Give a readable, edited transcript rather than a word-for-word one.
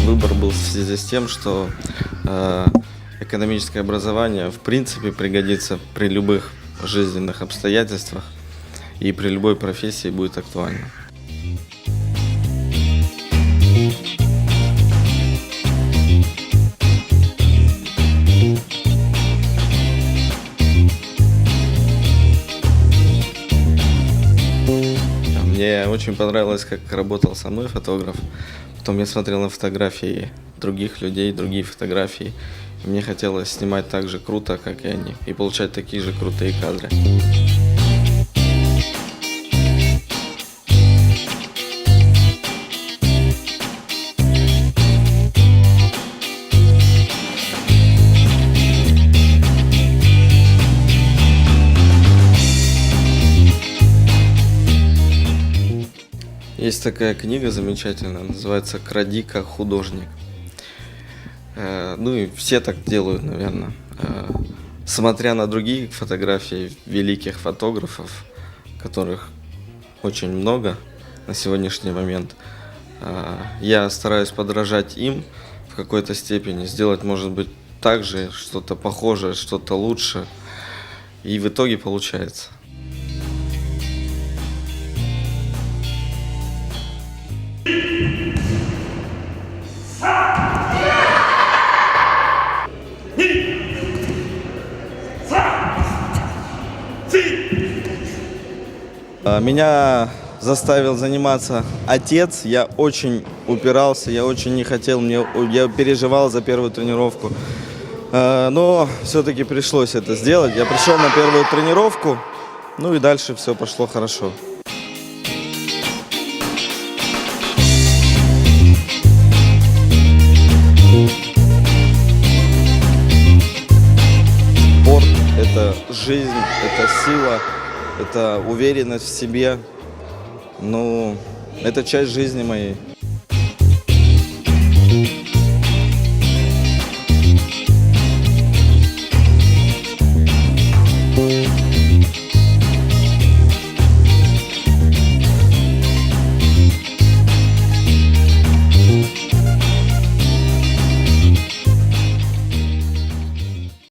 Выбор был в связи с тем, что экономическое образование в принципе пригодится при любых жизненных обстоятельствах и при любой профессии будет актуально. Мне очень понравилось, как работал со мной фотограф. Потом я смотрел на фотографии других людей, другие фотографии. И мне хотелось снимать так же круто, как и они, и получать такие же крутые кадры. Есть такая книга замечательная, называется «Кради как художник». Ну и все так делают, наверное. Смотря на другие фотографии великих фотографов, которых очень много на сегодняшний момент, я стараюсь подражать им в какой-то степени, сделать, может быть, так же, что-то похожее, что-то лучше. И в итоге получается. Меня заставил заниматься отец. Я очень упирался, я очень не хотел, я переживал за первую тренировку. Но все-таки пришлось это сделать. Я пришел на первую тренировку, ну и дальше все пошло хорошо. Спорт – это жизнь, это сила. Это уверенность в себе, ну, это часть жизни моей.